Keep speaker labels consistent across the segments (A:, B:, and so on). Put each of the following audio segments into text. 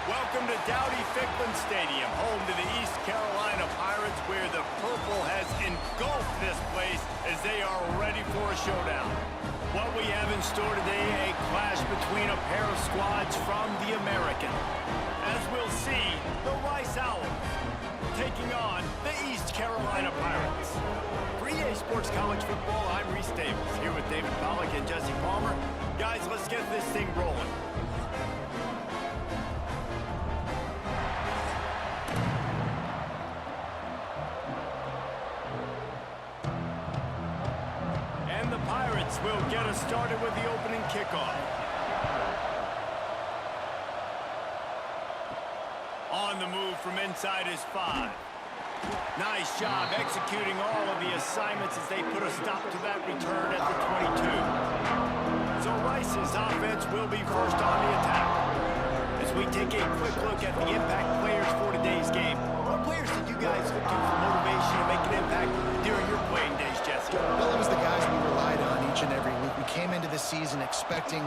A: Welcome to Dowdy-Ficklen Stadium, home to the East Carolina Pirates, where the purple has engulfed this place as they are ready for a showdown. What we have in store today, a clash between a pair of squads from the American. As we'll see, the Rice Owls taking on the East Carolina Pirates. For EA Sports College Football, I'm Reese Davis, here with David Pollack and Jesse Palmer. Guys, let's get this thing rolling. And the Pirates will get us started with the opening kickoff. On the move from inside is 5. Nice job executing all of the assignments as they put a stop to that return at the 22. So Rice's offense will be first on the attack. As we take a quick look at the impact players for today's game, what players did you guys look to for motivation to make an impact during your playing days, Jesse?
B: Well, it was the guys we relied on each and every week. We came into the season expecting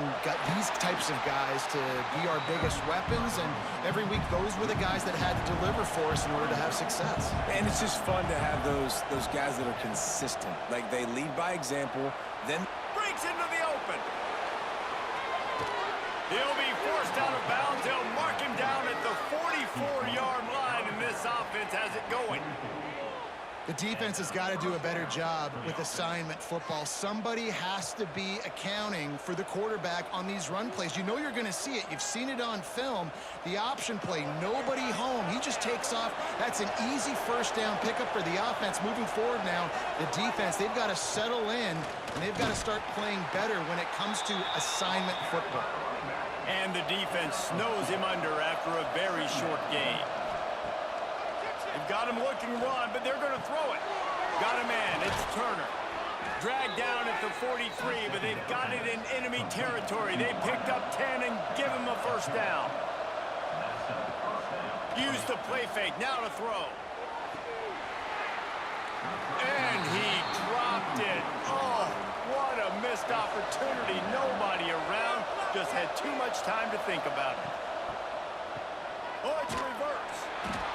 B: these types of guys to be our biggest weapons, and every week those were the guys that had to deliver for us in order to have success.
C: And it's just fun to have those guys that are consistent. Like, they lead by example, then
A: breaks into the open. He'll be forced out of bounds. They'll mark him down at the 44-yard line, and this offense has it going.
B: The defense has got to do a better job with assignment football. Somebody has to be accounting for the quarterback on these run plays. You know you're going to see it. You've seen it on film. The option play, nobody home. He just takes off. That's an easy first down pickup for the offense. Moving forward now, the defense, they've got to settle in, and they've got to start playing better when it comes to assignment football.
A: And the defense snows him under after a very short game. They've got him looking run, but they're going to throw it. Got a man. It's Turner. Dragged down at the 43, but they've got it in enemy territory. They picked up 10 and give him a first down. Use the play fake. Now to throw. And he dropped it. Oh, what a missed opportunity. Nobody around. Just had too much time to think about it. Oh, it's a reverse.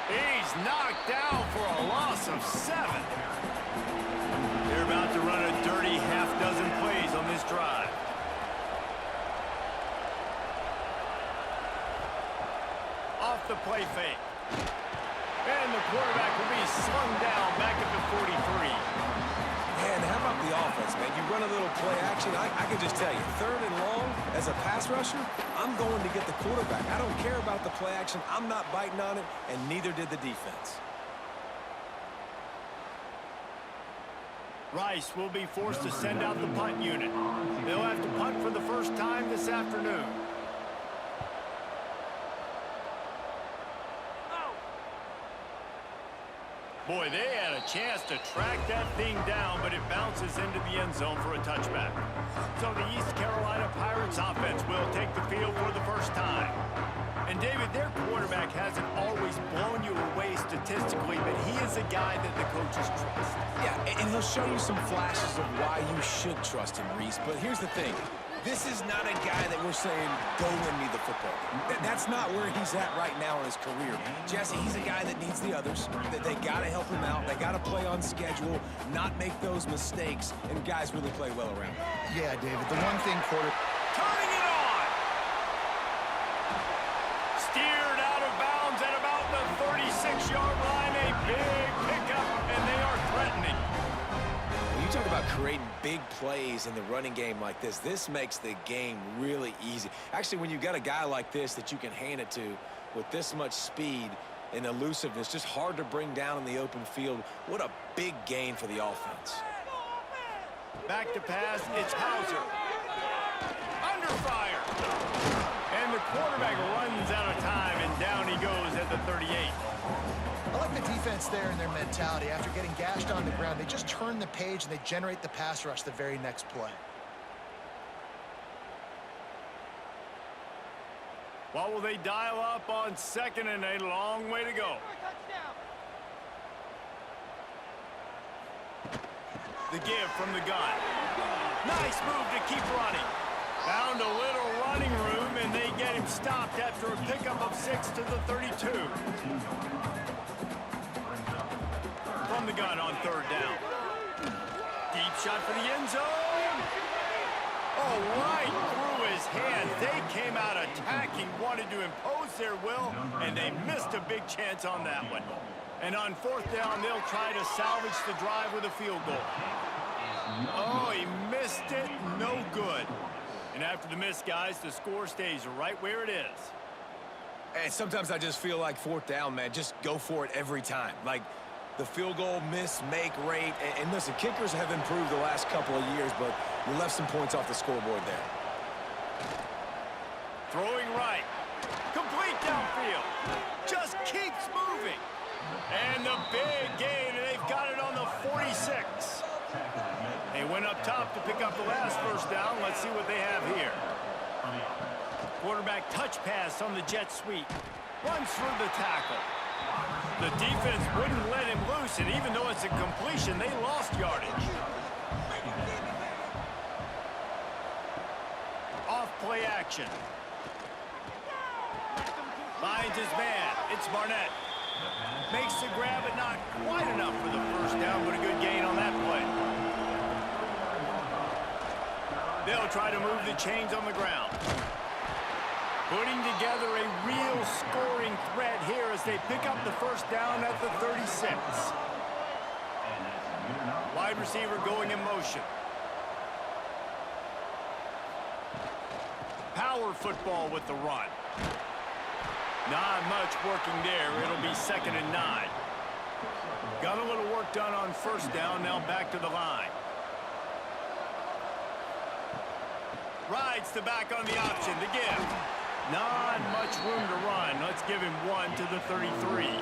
A: He's knocked down for a loss of 7. They're about to run a dirty half-dozen plays on this drive. Off the play fake. And the quarterback will be slung down back at the 43.
C: Man, how about the offense, man? You run a little play action. I can just tell you, 3rd and long, as a pass rusher, I'm going to get the quarterback. I don't care about the play action. I'm not biting on it, and neither did the defense.
A: Rice will be forced to send out the punt unit. They'll have to punt for the first time this afternoon. Boy, they had a chance to track that thing down, but it bounces into the end zone for a touchback. So the East Carolina Pirates offense will take the field for the first time. And David, their quarterback hasn't always blown you away statistically, but he is a guy that the coaches trust.
C: Yeah, and he'll show you some flashes of why you should trust him, Reese. But here's the thing. This is not a guy that we're saying, go win me the football. That's not where he's at right now in his career. Jesse, he's a guy that needs the others. They got to help him out. They got to play on schedule, not make those mistakes, and guys really play well around.
B: Yeah, David, the one thing
A: turning it on! Steered out of bounds at about the 36-yard line. A big pickup, and they are threatening.
C: When you talk about creating big plays in the running game like this, this makes the game really easy. Actually, when you've got a guy like this that you can hand it to with this much speed and elusiveness, just hard to bring down in the open field, what a big gain for the offense.
A: Back to pass, it's Houser. Under fire. And the quarterback runs out of time, and down he goes at the 38.
B: I like the defense there and their mentality. After getting gashed on the ground, they just turn the page and they generate the pass rush the very next play.
A: What will they dial up on 2nd and a long way to go? The give from the gun. Nice move to keep running. Found a little running room, and they get him stopped after a pickup of 26 to the 32. From the gun on third down. Deep shot for the end zone. Oh, right through his hands. They came out attacking, wanted to impose their will, and they missed a big chance on that one. And on fourth down, they'll try to salvage the drive with a field goal. Oh, he missed it. No good. And after the miss, guys, the score stays right where it is.
C: And sometimes I just feel like fourth down, man, just go for it every time. Like, the field goal, miss, make, rate. And listen, kickers have improved the last couple of years, but we left some points off the scoreboard there.
A: Throwing right. Complete downfield. Just keeps moving. And the big gain, and they've got it on the 46. They went up top to pick up the last first down. Let's see what they have here. Quarterback touch pass on the jet sweep. Runs through the tackle. The defense wouldn't let him loose, and even though it's a completion, they lost yardage. Off play action. Finds his man. It's Barnett. Makes the grab, but not quite enough for the first down, but a good gain on that play. They'll try to move the chains on the ground. Putting together a real scoring threat here as they pick up the first down at the 36. Wide receiver going in motion. Power football with the run. Not much working there. It'll be 2nd and 9. Got a little work done on first down. Now back to the line. Rides the back on the option to give. Not much room to run. Let's give him 1 to the 33.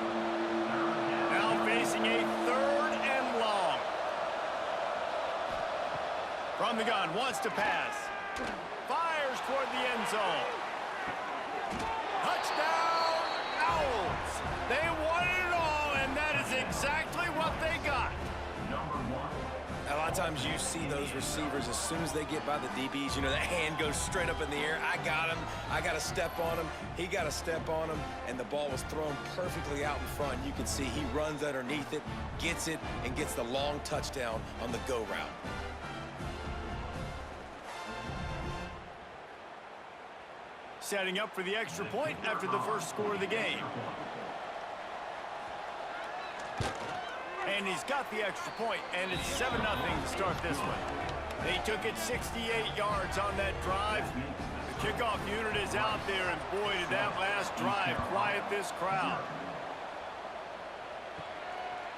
A: Now facing a 3rd and long. From the gun, wants to pass. Fires toward the end zone. Touchdown, Owls. They won it all, and that is exactly what they got.
C: A lot of times you see those receivers, as soon as they get by the DBs, you know, that hand goes straight up in the air. I got him. I got to step on him. He got to step on him, and the ball was thrown perfectly out in front. You can see he runs underneath it, gets it, and gets the long touchdown on the go route.
A: Setting up for the extra point after the first score of the game. And he's got the extra point, and it's 7-0 to start this one. They took it 68 yards on that drive. The kickoff unit is out there, and boy, did that last drive quiet this crowd.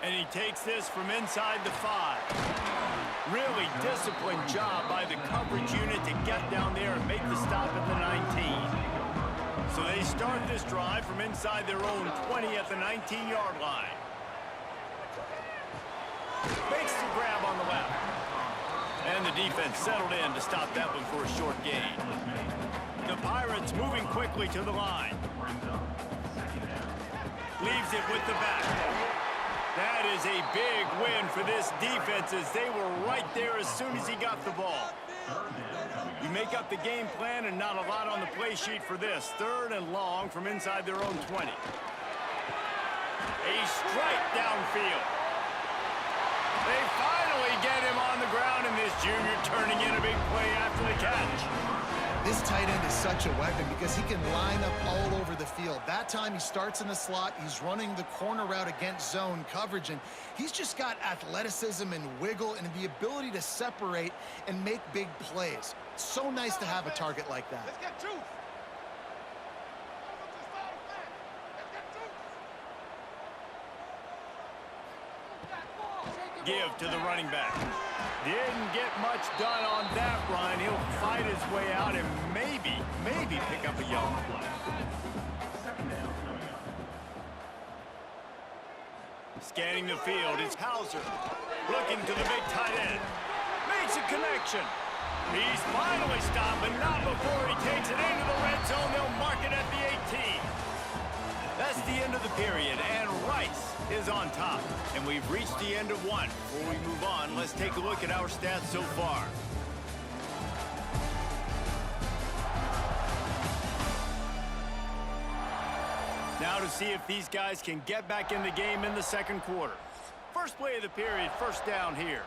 A: And he takes this from inside the 5. Really disciplined job by the coverage unit to get down there and make the stop at the 19. So they start this drive from inside their own 20 at the 19-yard line. Makes the grab on the left. And the defense settled in to stop that one for a short gain. The Pirates moving quickly to the line. Leaves it with the back. That is a big win for this defense as they were right there as soon as he got the ball. You make up the game plan and not a lot on the play sheet for this. 3rd and long from inside their own 20. A strike downfield. They finally get him on the ground, and this junior turning in a big play after the catch.
B: This tight end is such a weapon because he can line up all over the field. That time he starts in the slot, he's running the corner route against zone coverage, and he's just got athleticism and wiggle and the ability to separate and make big plays. So nice to have a target like that.
D: Let's get juice.
A: Give to the running back. Didn't get much done on that run. He'll fight his way out and maybe pick up a yellow. Scanning the field, it's Houser. Looking to the big tight end. Makes a connection. He's finally stopped, but not before he takes it into the red zone. They'll mark it at the 18. That's the end of the period, and Rice is on top. And we've reached the end of one. Before we move on, let's take a look at our stats so far. Now to see if these guys can get back in the game in the second quarter. First play of the period, first down here.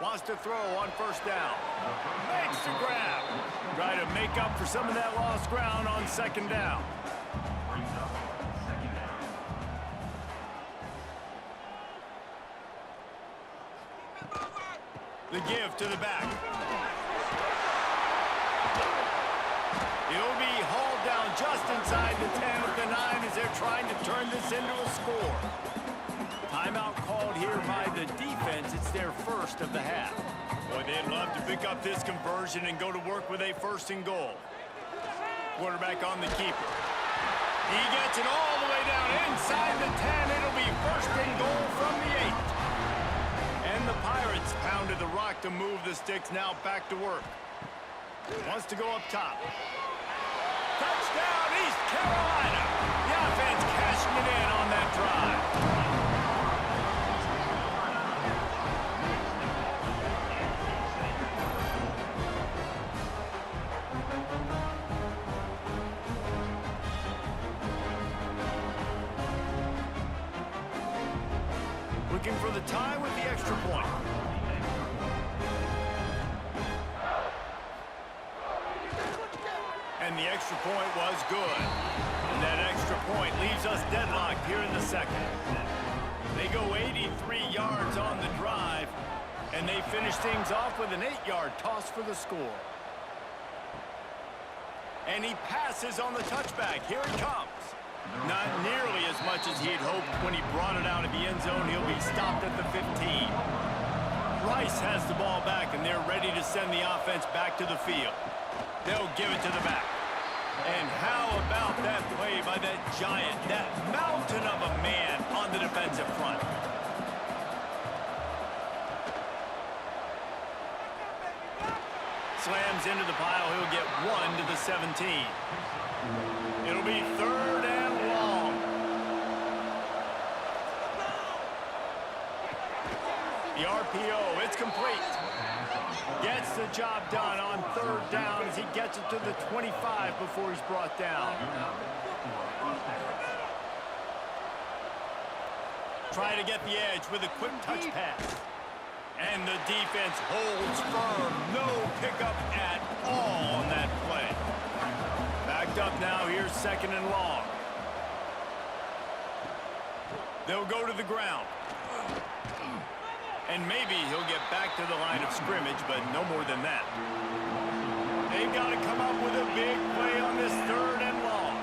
A: Wants to throw on first down. Makes the grab. Try to make up for some of that lost ground on second down. The give to the back. He'll be hauled down just inside the 10 at the 9 as they're trying to turn this into a score. Timeout called here by the defense. It's their first of the half. Boy, they'd love to pick up this conversion and go to work with a first and goal. Quarterback on the keeper. He gets it all the way down inside the 10. It'll be first and goal from the 8. And the Pirates pounded the rock to move the sticks, now back to work. Wants to go up top. Touchdown, East Carolina. The offense cashing it in on that drive. Looking for the tie with the extra point. And the extra point was good. And that extra point leaves us deadlocked here in the second. They go 83 yards on the drive, and they finish things off with an 8-yard toss for the score. And he passes on the touchback. Here he comes. Not nearly as much as he had hoped when he brought it out of the end zone. He'll be stopped at the 15. Rice has the ball back, and they're ready to send the offense back to the field. They'll give it to the back. And how about that play by that giant, that mountain of a man on the defensive front? Slams into the pile. He'll get 1 to the 17. It'll be third and long. The RPO, it's complete. Gets the job done on third down as he gets it to the 25 before he's brought down. Try to get the edge with a quick touch pass. And the defense holds firm. No pickup at all on that play. Backed up now, here's second and long. They'll go to the ground. And maybe he'll get back to the line of scrimmage, but no more than that. They've got to come up with a big play on this third and long.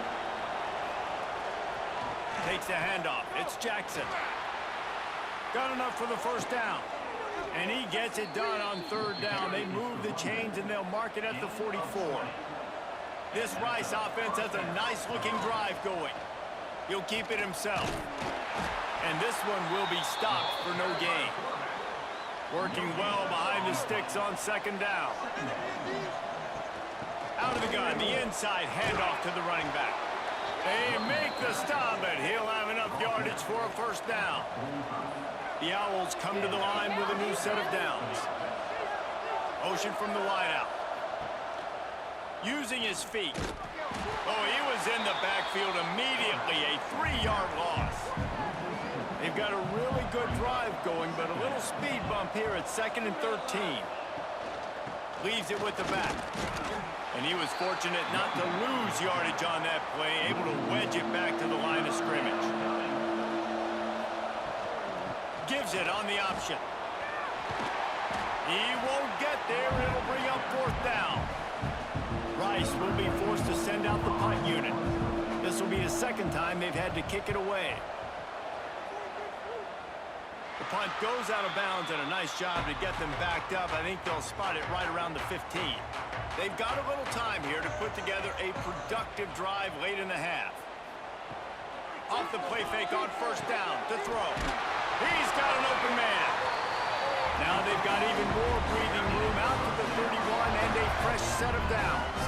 A: Takes the handoff. It's Jackson. Got enough for the first down. And he gets it done on third down. They move the chains, and they'll mark it at the 44. This Rice offense has a nice-looking drive going. He'll keep it himself. And this one will be stopped for no gain. Working well behind the sticks on second down. Out of the gun, the inside handoff to the running back. They make the stop, but he'll have enough yardage for a first down. The Owls come to the line with a new set of downs. Motion from the wideout. Using his feet. Oh, he was in the backfield immediately. A 3-yard loss. They've got a really good drive going, but a little speed bump here at 2nd and 13. Leaves it with the back. And he was fortunate not to lose yardage on that play, able to wedge it back to the line of scrimmage. Gives it on the option. He won't get there. It'll bring up fourth down. Rice will be forced to send out the punt unit. This will be the second time they've had to kick it away. The punt goes out of bounds, and a nice job to get them backed up. I think they'll spot it right around the 15. They've got a little time here to put together a productive drive late in the half. Off the play fake on first down to throw. He's got an open man. Now they've got even more breathing room out to the 31 and a fresh set of downs.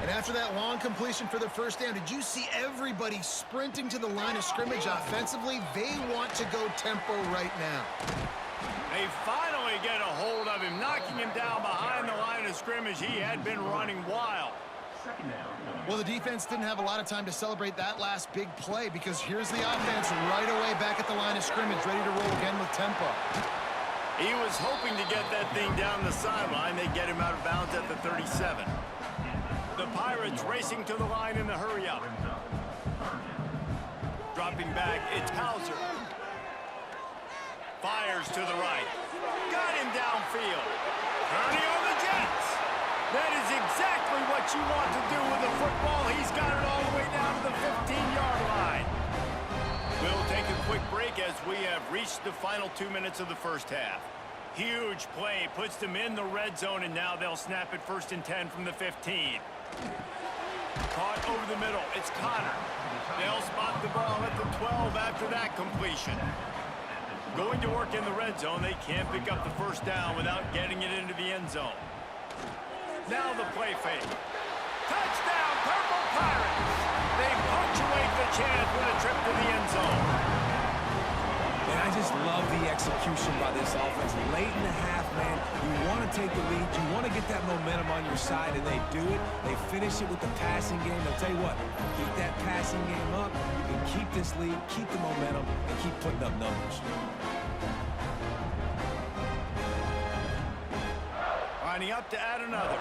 B: And after that long completion for the first down, did you see everybody sprinting to the line of scrimmage offensively? They want to go tempo right now.
A: They finally get a hold of him, knocking him down behind scrimmage, he had been running wild.
B: Well, the defense didn't have a lot of time to celebrate that last big play because here's the offense right away back at the line of scrimmage, ready to roll again with tempo.
A: He was hoping to get that thing down the sideline. They get him out of bounds at the 37. The Pirates racing to the line in the hurry-up. Dropping back, it's Houser. Fires to the right. Got him downfield. Turning on the Jets. That is exactly what you want to do with the football. He's got it all the way down to the 15-yard line. We'll take a quick break as we have reached the final 2 minutes of the first half. Huge play puts them in the red zone, and now they'll snap it 1st and 10 from the 15. Caught over the middle. It's Connor. They'll spot the ball at the 12 after that completion. Going to work in the red zone. They can't pick up the first down without getting it into the end zone. Now the play fake. Touchdown, Purple Pirates! They punctuate the chance with a trip to the end zone.
C: And I just love the execution by this offense. Late in the half, man, you want to take the lead. You want to get that momentum on your side, and they do it. They finish it with the passing game. I'll tell you what, keep that passing game up. You can keep this lead, keep the momentum, and keep putting up numbers.
A: Lining up to add another.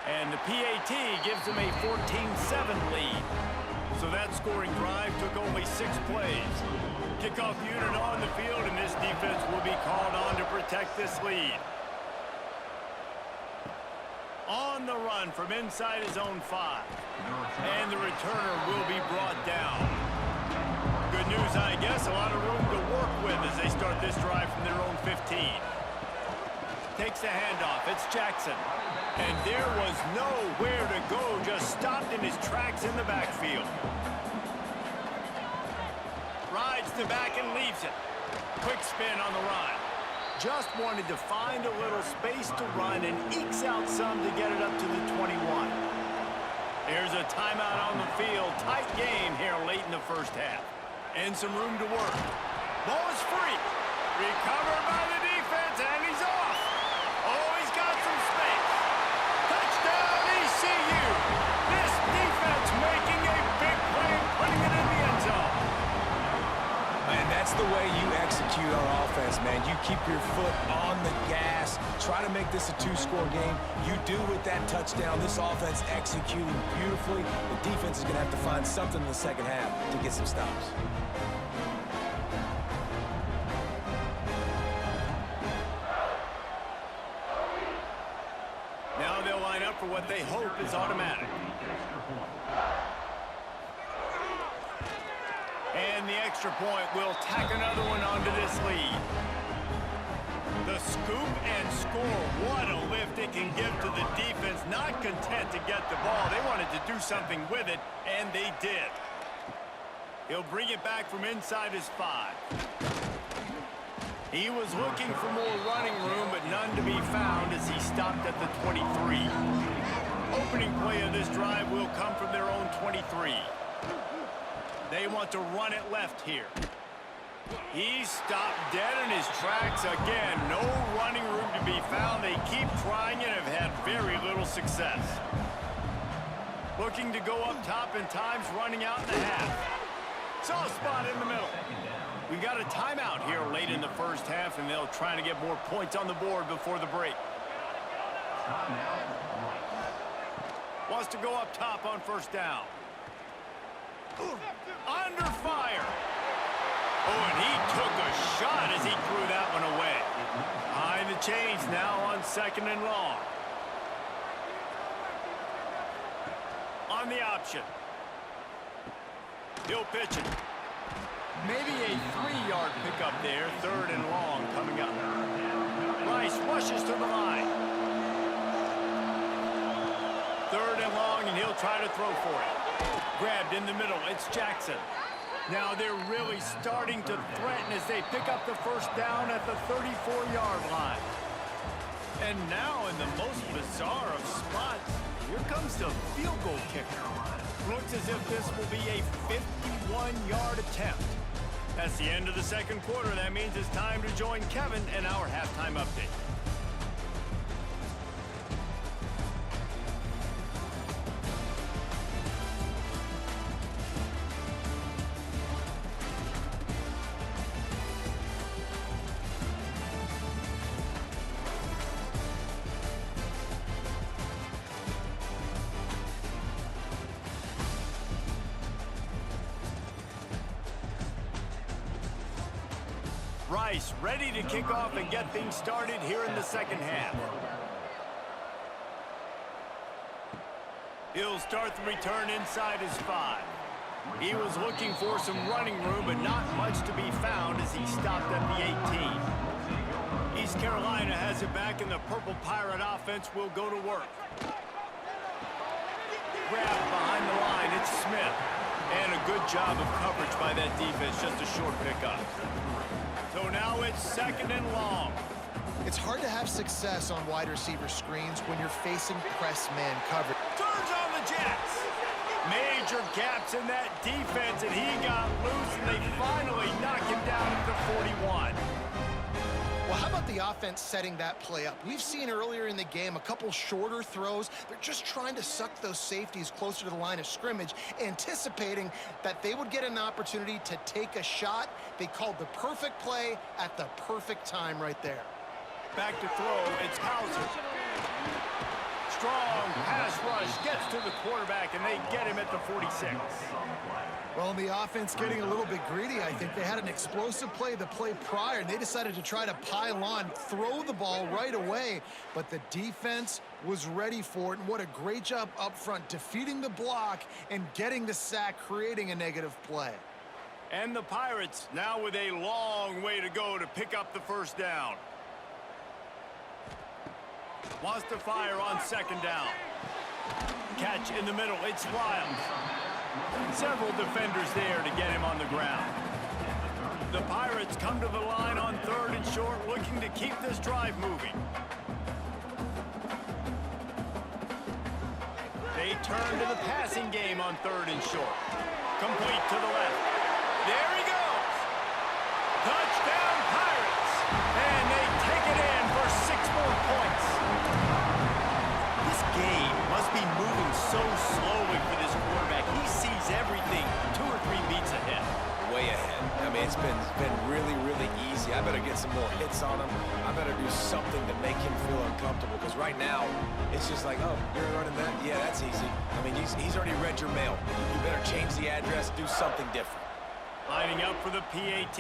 A: And the PAT gives them a 14-7 lead. So that scoring drive took only 6 plays. Kickoff unit on the field, and this defense will be called on to protect this lead. On the run from inside his own 5. And the returner will be brought down. Good news, I guess, a lot of room to work with as they start this drive from their own 15. Takes the handoff, it's Jackson. And there was nowhere to go, just stopped in his tracks in the backfield. Rides the back and leaves it. Quick spin on the run. Just wanted to find a little space to run and ekes out some to get it up to the 21. Here's a timeout on the field. Tight game here late in the first half. And some room to work. Ball is free. Recovered by the defense, and he's off. Oh, he's got some space. Touchdown, ECU. This defense making a big play, putting it in the end zone.
C: Man, that's the way you execute on offense, man. You keep your foot on the gas. Try to make this a 2-score game. You do with that touchdown. This offense executing beautifully. The defense is going to have to find something in the second half to get some stops.
A: Now they'll line up for what they hope is automatic. And the extra point will tack another one onto this lead. The scoop and score. What a lift it can give to the defense. Not content to get the ball. They wanted to do something with it, and they did. He'll bring it back from inside his 5. He was looking for more running room, but none to be found as he stopped at the 23. Opening play of this drive will come from their own 23. They want to run it left here. He stopped dead in his tracks again. No running room to be found. They keep trying and have had very little success. Looking to go up top and times running out in the half. Saw a spot in the middle. We got a timeout here late in the first half, and they'll try to get more points on the board before the break. Wants to go up top on first down. Under fire. Oh, and he took a shot as he threw that one away. Behind the chains now on 2nd and long. On the option. He'll pitch it. Maybe a 3-yard pickup there. 3rd and long coming up. Rice rushes to the line. 3rd and long, and he'll try to throw for it. Grabbed in the middle. It's Jackson. Now they're really starting to threaten as they pick up the first down at the 34-yard line. And now in the most bizarre of spots, here comes the field goal kicker. Looks as if this will be a 51-yard attempt. That's the end of the second quarter. That means it's time to join Kevin in our halftime update. Rice ready to kick off and get things started here in the second half. He'll start the return inside his 5. He was looking for some running room, but not much to be found as he stopped at the 18. East Carolina has it back, and the Purple Pirate offense will go to work. Grab behind the line, it's Smith. And a good job of coverage by that defense, just a short pickup. So now it's second and long.
B: It's hard to have success on wide receiver screens when you're facing press man coverage.
A: Turns on the Jets. Major gaps in that defense, and he got loose, and they finally knock him down at the 41.
B: Well, how about the offense setting that play up? We've seen earlier in the game a couple shorter throws. They're just trying to suck those safeties closer to the line of scrimmage, anticipating that they would get an opportunity to take a shot. They called the perfect play at the perfect time right there.
A: Back to throw, it's Houser. Strong pass rush gets to the quarterback, and they get him at the 46.
B: Well, the offense getting a little bit greedy, I think. They had an explosive play the play prior, and they decided to try to pile on, throw the ball right away. But the defense was ready for it, and what a great job up front, defeating the block and getting the sack, creating a negative play.
A: And the Pirates now with a long way to go to pick up the first down. Wants to fire on second down. Catch in the middle, it's Wild. Several defenders there to get him on the ground. The Pirates come to the line on third and short, looking to keep this drive moving. They turn to the passing game on third and short. Complete to the left. There he goes. Touchdown Pirates. And they take it in for 6 more points. This game must be moving so slowly for this quarterback. He sees everything 2 or 3 beats ahead.
C: Way ahead. I mean, it's been really, really easy. I better get some more hits on him. I better do something to make him feel uncomfortable, because right now, it's just like, oh, you're running that? Yeah, that's easy. I mean, he's already read your mail. You better change the address, do something different.
A: Lining up for the PAT.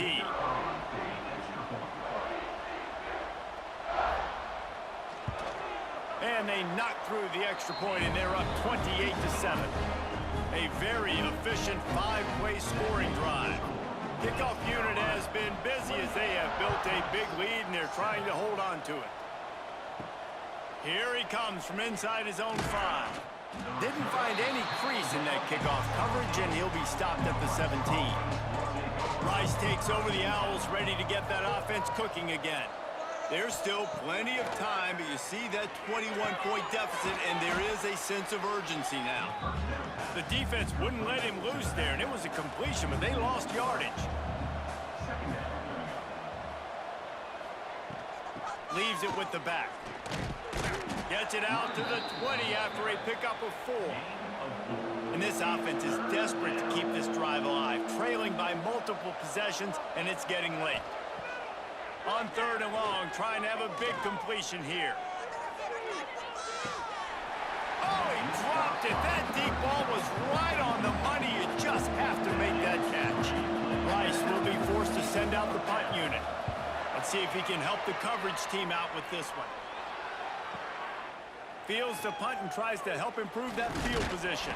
A: And they knock through the extra point, and they're up 28-7. A very efficient 5-play scoring drive. Kickoff unit has been busy as they have built a big lead, and they're trying to hold on to it. Here he comes from inside his own 5. Didn't find any crease in that kickoff coverage, and he'll be stopped at the 17. Rice takes over the Owls, ready to get that offense cooking again. There's still plenty of time, but you see that 21-point deficit, and there is a sense of urgency now. The defense wouldn't let him loose there, and it was a completion, but they lost yardage. Leaves it with the back. Gets it out to the 20 after a pickup of 4. And this offense is desperate to keep this drive alive, trailing by multiple possessions, and it's getting late. On third and long, trying to have a big completion here. Oh, he dropped it. That deep ball was right on the money. You just have to make that catch. Rice will be forced to send out the punt unit. Let's see if he can help the coverage team out with this one. Fields the punt and tries to help improve that field position.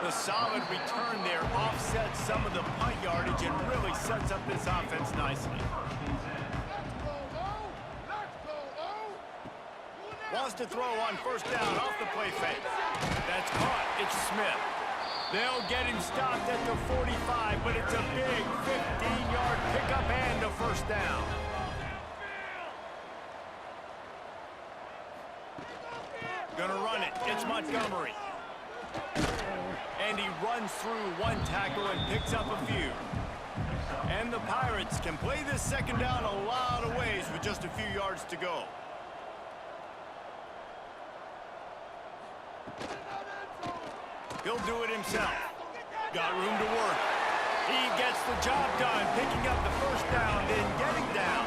A: The solid return there offsets some of the punt yardage and really sets up this offense nicely. Wants to throw on first down off the play fake. That's caught. It's Smith. They'll get him stopped at the 45, but it's a big 15-yard pickup and a first down. Gonna run it. It's Montgomery. And he runs through one tackle and picks up a few. And the Pirates can play this second down a lot of ways with just a few yards to go. He'll do it himself. Got room to work. He gets the job done, picking up the first down, then getting down.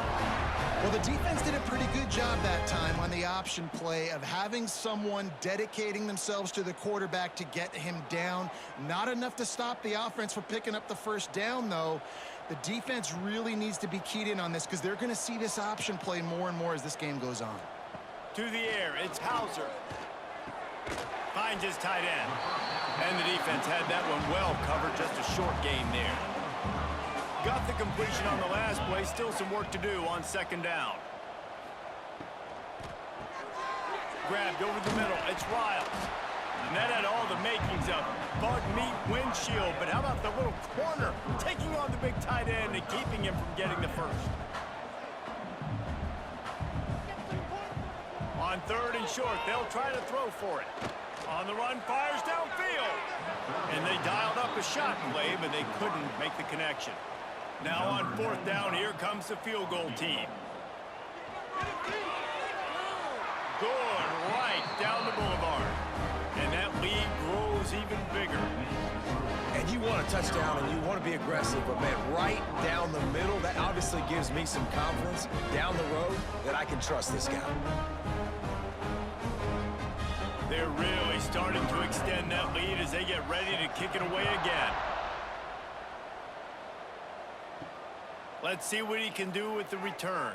B: Well, the defense did a pretty good job that time on the option play of having someone dedicating themselves to the quarterback to get him down. Not enough to stop the offense from picking up the first down, though. The defense really needs to be keyed in on this because they're going to see this option play more and more as this game goes on.
A: To the air, it's Houser. Finds his tight end. And the defense had that one well covered, just a short gain there. Got the completion on the last play, still some work to do on second down. Grabbed over the middle, it's Riles. And that had all the makings of bug meat windshield, but how about the little corner taking on the big tight end and keeping him from getting the first? On third and short, they'll try to throw for it. On the run, fires downfield. And they dialed up a shot play, but they couldn't make the connection. Now on fourth down, here comes the field goal team. Good, right down the boulevard. And that lead grows even bigger.
C: And you want a touchdown and you want to be aggressive, but man, right down the middle, that obviously gives me some confidence down the road that I can trust this guy.
A: They're really starting to extend that lead as they get ready to kick it away again. Let's see what he can do with the return.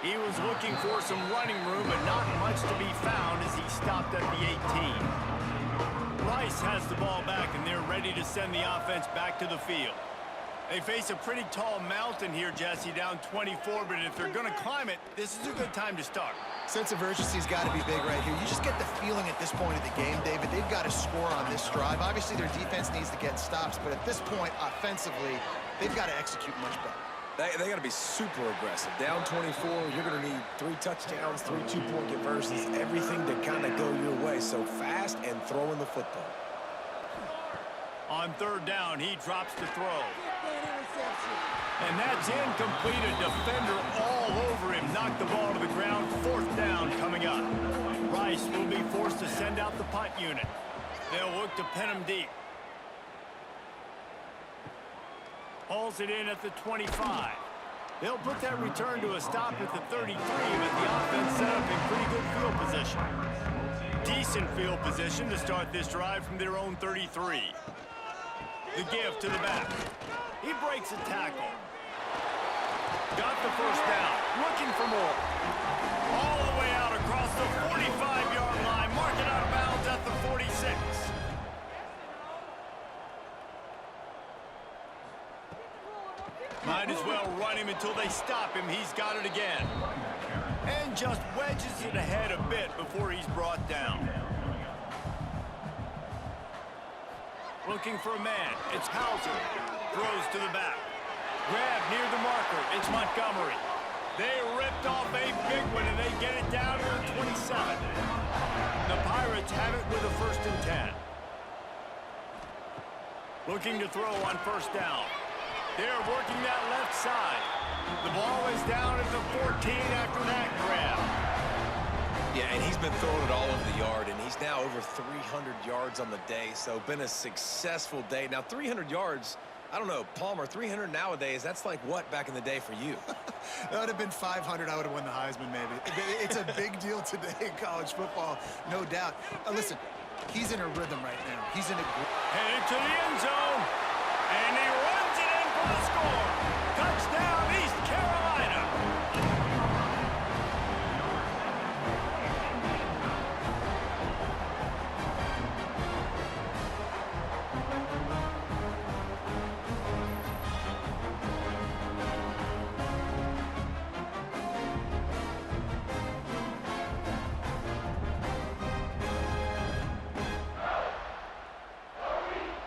A: He was looking for some running room, but not much to be found as he stopped at the 18. Rice has the ball back, and they're ready to send the offense back to the field. They face a pretty tall mountain here, Jesse, down 24, but if they're going to climb it, this is a good time to start.
B: Sense of urgency's got to be big right here. You just get the feeling at this point of the game, David, they've got to score on this drive. Obviously, their defense needs to get stops, but at this point, offensively, they've got to execute much better.
C: They got to be super aggressive. Down 24, you're going to need 3 touchdowns, 3 two-point conversions, everything to kind of go your way. So fast and throwing the football.
A: On third down, he drops the throw. And that's incomplete. A defender all over him. Knocked the ball to the ground. Fourth down coming up. Rice will be forced to send out the punt unit. They'll look to pin him deep. Hauls it in at the 25. They'll put that return to a stop at the 33, but the offense set up in pretty good field position. Decent field position to start this drive from their own 33. The give to the back. He breaks a tackle. Got the first down. Looking for more. All the way out across the 45-yard line. Mark it out of bounds at the 46. Might as well run him until they stop him. He's got it again. And just wedges it ahead a bit before he's brought down. Looking for a man. It's Houser. Throws to the back. Grab near the marker. It's Montgomery. They ripped off a big one, and they get it down to the 27. The Pirates have it with a 1st and 10. Looking to throw on first down. They're working that left side. The ball is down at the 14 after that grab.
C: Yeah, and he's been throwing it all over the yard, and he's now over 300 yards on the day, so been a successful day. Now, 300 yards, I don't know, Palmer, 300 nowadays, that's like what back in the day for you?
B: That would have been 500. I would have won the Heisman, maybe. It's a big deal today in college football, no doubt. Listen, he's in a rhythm right now. He's in a...
A: Headed to the end zone, and he runs it in for the score. Touchdown, East Carolina.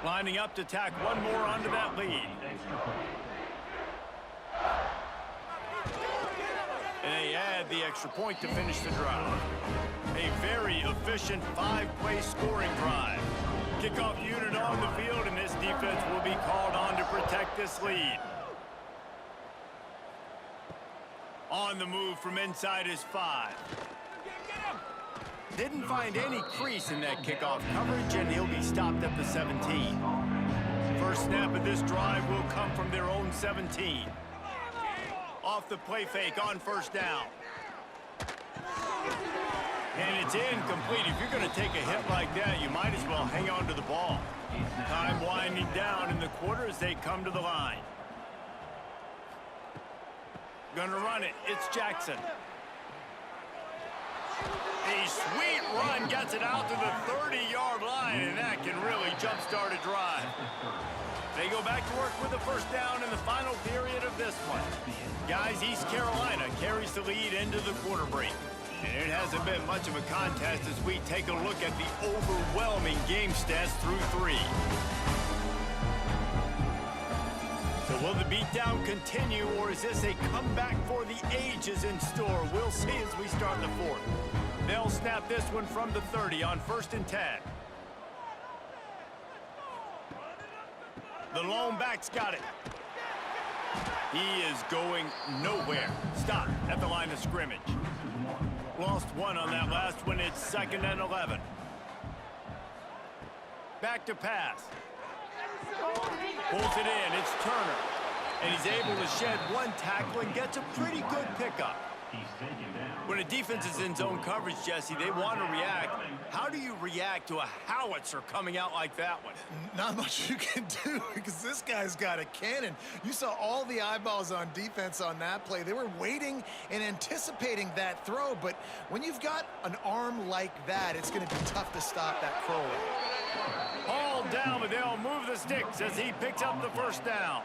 A: Lining up to tack one more onto that lead. And they add the extra point to finish the drive. A very efficient 5-play scoring drive. Kickoff unit on the field, and this defense will be called on to protect this lead. On the move from inside his 5. Didn't find any crease in that kickoff coverage, and he'll be stopped at the 17. First snap of this drive will come from their own 17. Off the play fake on first down. And it's incomplete. If you're going to take a hit like that, you might as well hang on to the ball. Time winding down in the quarter as they come to the line. Gonna run it. It's Jackson. A sweet run gets it out to the 30-yard line, and that can really jumpstart a drive. They go back to work with the first down in the final period of this one. Guys, East Carolina carries the lead into the quarter break. And it hasn't been much of a contest as we take a look at the overwhelming game stats through 3. So will the beatdown continue, or is this a comeback for the ages in store? We'll see as we start the 4th. They'll snap this one from the 30 on 1st and 10. The lone back's got it. He is going nowhere. Stop at the line of scrimmage. Lost 1 on that last one. It's 2nd and 11. Back to pass. Pulls it in. It's Turner. And he's able to shed 1 tackle and gets a pretty good pickup. When a defense is in zone coverage, Jesse, they want to react. How do you react to a howitzer coming out like that one?
B: Not much you can do because this guy's got a cannon. You saw all the eyeballs on defense on that play. They were waiting and anticipating that throw, but when you've got an arm like that, it's going to be tough to stop that Crowley.
A: Hauled down, but they'll move the sticks as he picks up the first down.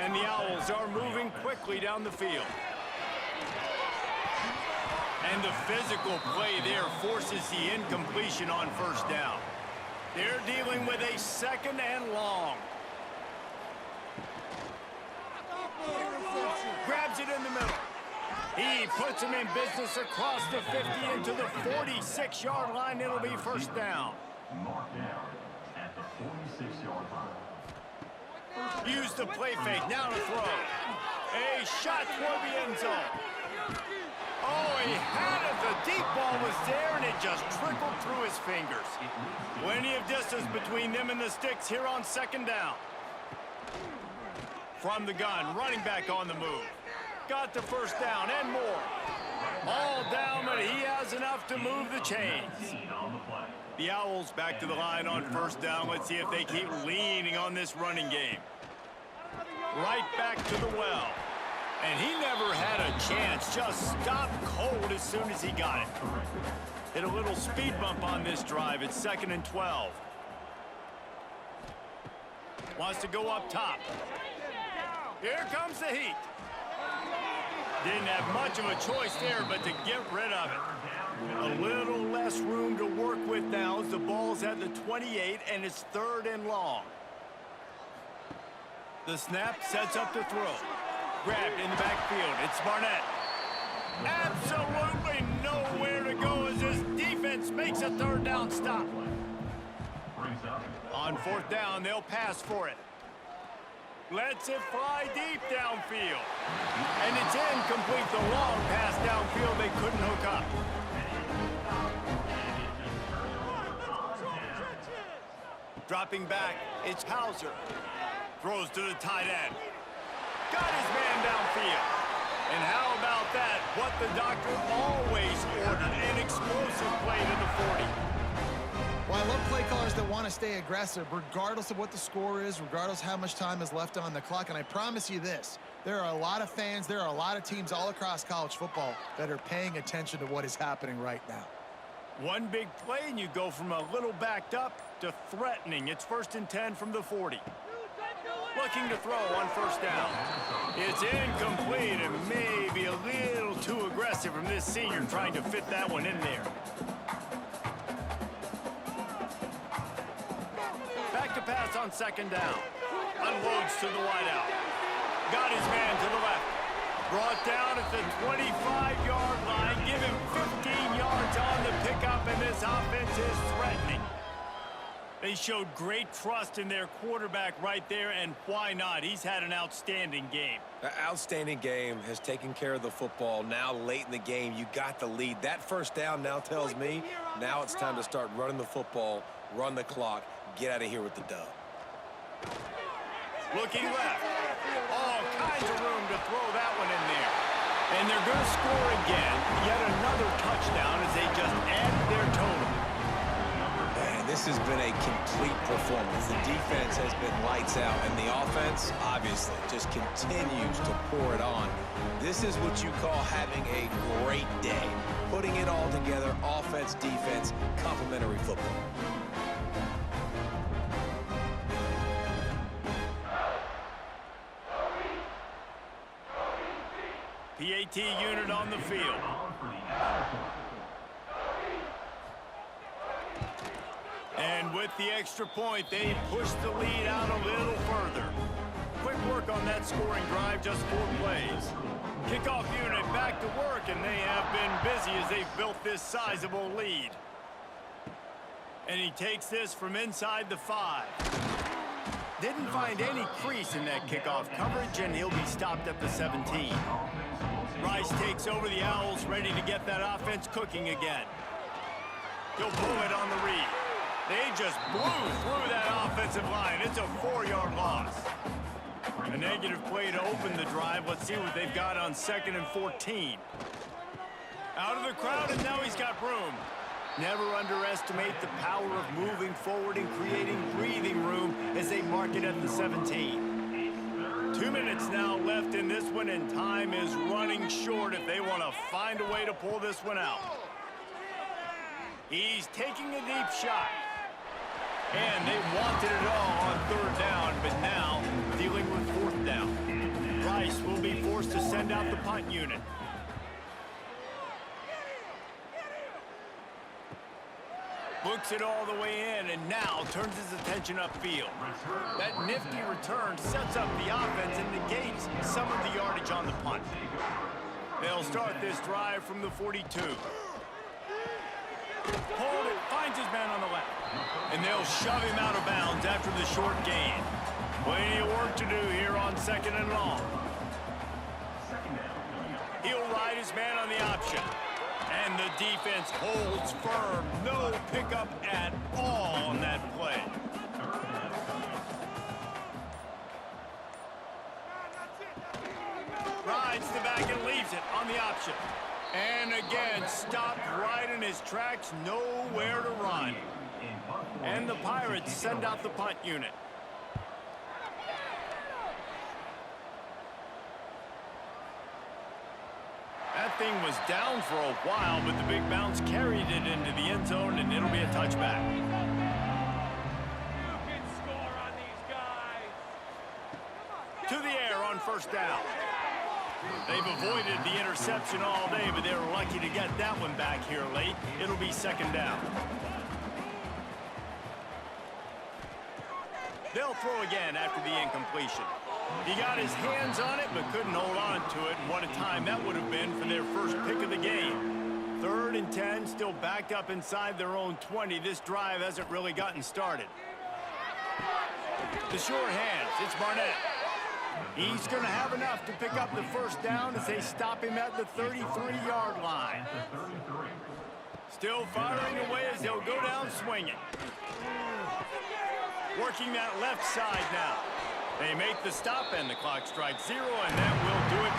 A: And the Owls are moving quickly down the field. And the physical play there forces the incompletion on first down. They're dealing with a 2nd and long. Grabs it in the middle. He puts him in business across the 50 into the 46-yard line. It'll be first down.
D: Marked down at the 46-yard line.
A: Use the play fake. Now to throw. A shot toward the end zone. Oh, he had it. The deep ball was there, and it just trickled through his fingers. Plenty of distance between them and the sticks here on 2nd down. From the gun, running back on the move. Got the first down and more. All down, but he has enough to move the chains. The Owls back to the line on first down. Let's see if they keep leaning on this running game. Right back to the well. And he never had a chance. Just stopped cold as soon as he got it. Hit a little speed bump on this drive. It's 2nd and 12. Wants to go up top. Here comes the heat. Didn't have much of a choice there, but to get rid of it. A little less room to work with now as the ball's at the 28 and it's 3rd and long. The snap sets up the throw. Grabbed in the backfield. It's Barnett. Absolutely nowhere to go as this defense makes a 3rd down stop. On 4th down, they'll pass for it. Lets it fly deep downfield. And it's incomplete. The long pass downfield they couldn't hook up. Dropping back, it's Houser. Throws to the tight end. Got his man downfield. And how about that? What the doctor always ordered, an explosive play to the 40.
B: Well, I love play callers that want to stay aggressive, regardless of what the score is, regardless how much time is left on the clock. And I promise you this, there are a lot of fans, there are a lot of teams all across college football that are paying attention to what is happening right now.
A: One big play, and you go from a little backed up to threatening. It's 1st and 10 from the 40. Looking to throw on first down. It's incomplete and maybe a little too aggressive from this senior trying to fit that one in there. Back to pass on 2nd down. Unloads to the wideout. Got his man to the left. Brought down at the 25-yard line. Give him 15 yards on the pickup, and this offense is threatening. They showed great trust in their quarterback right there, and why not? He's had an outstanding game.
C: An outstanding game, has taken care of the football. Now late in the game, you got the lead. That first down now tells me now it's time to start running the football, run the clock, get out of here with the dub.
A: Looking left. All kinds of room to throw that one in there. And they're going to score again. Yet another touchdown as they just add their total.
C: Man, this has been a complete performance. The defense has been lights out, and the offense, obviously, just continues to pour it on. This is what you call having a great day. Putting it all together, offense, defense, complementary football.
A: PAT unit on the field. And with the extra point, they push the lead out a little further. Quick work on that scoring drive, just 4 plays. Kickoff unit back to work, and they have been busy as they've built this sizable lead. And he takes this from inside the 5. Didn't find any crease in that kickoff coverage, and he'll be stopped at the 17. Rice takes over the Owls, ready to get that offense cooking again. He'll blow it on the read. They just blew through that offensive line. It's a 4-yard loss. A negative play to open the drive. Let's see what they've got on 2nd and 14. Out of the crowd, and now he's got room. Never underestimate the power of moving forward and creating breathing room as they mark it at the 17. 2 minutes now left in this one, and time is running short if they want to find a way to pull this one out. He's taking a deep shot. And they wanted it all on 3rd down, but now dealing with 4th down. Rice will be forced to send out the punt unit. Books it all the way in, and now turns his attention upfield. That nifty return sets up the offense and negates some of the yardage on the punt. They'll start this drive from the 42. Hold it, finds his man on the left. And they'll shove him out of bounds after the short gain. Plenty of work to do here on 2nd and long. He'll ride his man on the option. And the defense holds firm. No pickup at all on that play. Rides the back and leaves it on the option. And again, stopped right in his tracks. Nowhere to run. And the Pirates send out the punt unit. That thing was down for a while, but the big bounce carried it into the end zone, and it'll be a touchback.
E: You can score on these guys.
A: To the air on 1st down. They've avoided the interception all day, but they were lucky to get that one back here late. It'll be 2nd down. They'll throw again after the incompletion. He got his hands on it, but couldn't hold on to it. And what a time that would have been for their first pick of the game. 3rd and 10, still backed up inside their own 20. This drive hasn't really gotten started. The short hands, it's Barnett. He's going to have enough to pick up the 1st down as they stop him at the 33-yard line. Still firing away as they'll go down swinging. Working that left side now. They make the stop, and the clock strikes 0, and that will do it